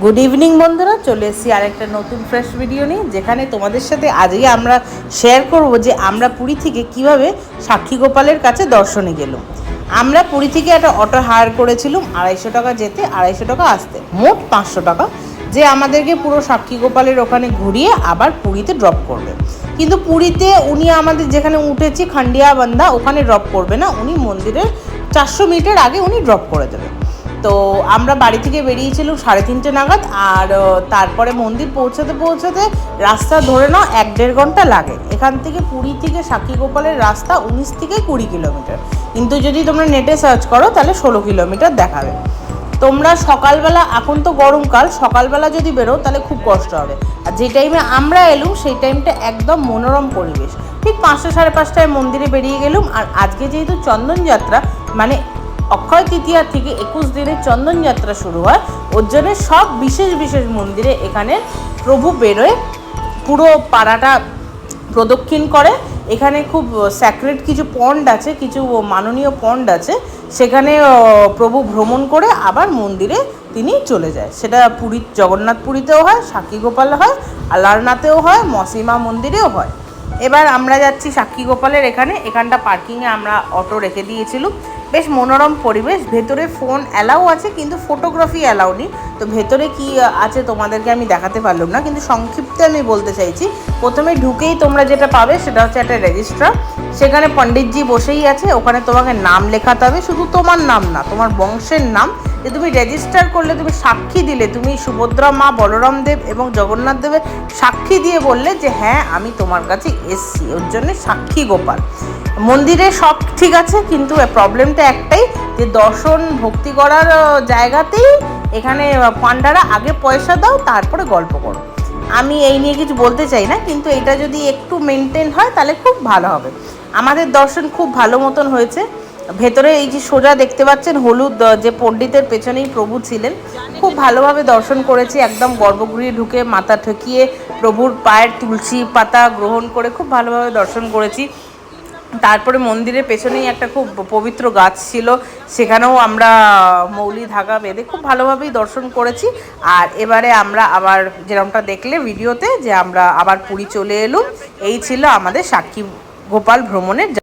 Good evening বন্ধুরা, চলে এসেছি আরেকটা নতুন ফ্রেশ ভিডিও নিয়ে, যেখানে তোমাদের সাথে আজকে আমরা শেয়ার করব যে আমরা পুরী থেকে কিভাবে সাক্ষী গোপালের কাছে দর্শনে গেলাম। আমরা পুরী থেকে একটা অটো হায়ার করেছিলাম, 250 টাকা যেতে, 250 টাকা আসতে, মোট 500 টাকা, যে আমাদেরকে পুরো সাক্ষী গোপালের ওখানে ঘুরিয়ে আবার পুরীতে ড্রপ করবে। কিন্তু পুরীতে উনি আমাদের যেখানে উঠেছি খান্ডিয়া বান্ধা, ওখানে ড্রপ করবে না, উনি মন্দিরের 400 মিটার আগে উনি ড্রপ করে দেবে। তো আমরা বাড়ি থেকে বেরিয়েছিলাম 3:30 নাগাদ, আর তারপরে মন্দির পৌঁছাতে রাস্তা ধরে নাও 1-1.5 ঘন্টা লাগে। এখান থেকে পুরী থেকে সাক্ষী গোপালের রাস্তা 19 থেকে 20 কিলোমিটার, কিন্তু যদি তোমরা নেটে সার্চ করো তাহলে 16 কিলোমিটার দেখাবে। তোমরা সকালবেলা, এখন তো গরমকাল, সকালবেলা যদি বেরো তাহলে খুব কষ্ট হবে। আর যে টাইমে আমরা এলুম সেই টাইমটা একদম মনোরম পরিবেশ। ঠিক 5টা 5:30টায় মন্দিরে বেরিয়ে গেলুম। আর আজকে যেহেতু চন্দন যাত্রা, মানে অক্ষয় তৃতীয়া থেকে 21 দিনের চন্দন যাত্রা শুরু হয়, ওর জন্য সব বিশেষ বিশেষ মন্দিরে এখানে প্রভু বেরোয়, পুরো পাড়াটা প্রদক্ষিণ করে। এখানে খুব স্যাক্রেড কিছু পন্ড আছে, কিছু মাননীয় পন্ড আছে, সেখানে প্রভু ভ্রমণ করে আবার মন্দিরে তিনি চলে যায়। সেটা পুরীর জগন্নাথ পুরীতেও হয়, সাক্ষী গোপাল হয়, আলারনাথেও হয়, মসিমা মন্দিরেও হয়। এবার আমরা যাচ্ছি সাক্ষী গোপালের এখানটা পার্কিংয়ে আমরা অটো রেখে দিয়েছিলাম। বেশ মনোরম পরিবেশ, ভেতরে ফোন অ্যালাউ আছে কিন্তু ফটোগ্রাফি অ্যালাউ নেই। তো ভেতরে কি আছে তোমাদেরকে আমি দেখাতে পারলাম না, কিন্তু সংক্ষিপ্তে আমি বলতে চাইছি, প্রথমে ঢুকেই তোমরা যেটা পাবে সেটা হচ্ছে একটা রেজিস্ট্রার। সেখানে পণ্ডিতজি বসেই আছে, ওখানে তোমাকে নাম লেখাতে হবে, শুধু তোমার নাম না, তোমার বংশের নাম, যে তুমি রেজিস্টার করলে, তুমি সাক্ষী দিলে, তুমি সুভদ্রা মা, বলরাম দেব এবং জগন্নাথ দেবের সাক্ষী দিয়ে বললে যে হ্যাঁ আমি তোমার কাছে এসছি, ওর জন্য সাক্ষী গোপাল। মন্দিরে সব ঠিক আছে, কিন্তু প্রবলেমটা একটাই, যে দর্শন ভক্তি করার জায়গাতেই এখানে পান্ডারা আগে পয়সা দাও, তারপরে গল্প করো। আমি এই নিয়ে কিছু বলতে চাই না, কিন্তু এটা যদি একটু মেনটেন হয় তাহলে খুব ভালো হবে। আমাদের দর্শন খুব ভালো মতন হয়েছে। ভেতরে এই যে সোজা দেখতে পাচ্ছেন হলুদ যে পণ্ডিতের পেছনেই প্রভু ছিলেন, খুব ভালোভাবে দর্শন করেছি। একদম গর্ভগৃহে ঢুকে মাথা ঠেকিয়ে প্রভুর পায়ের তুলসী পাতা গ্রহণ করে খুব ভালোভাবে দর্শন করেছি। তারপরে মন্দিরের পেছনেই একটা খুব পবিত্র গাছ ছিল, সেখানেও আমরা মৌলি ধাগা বেঁধে খুব ভালোভাবেই দর্শন করেছি। আর এবারে আমরা আবার যেরকমটা দেখলে ভিডিওতে, যে আমরা আবার পুরী চলে এলুম। এই ছিল আমাদের সাক্ষী গোপাল ভ্রমণের।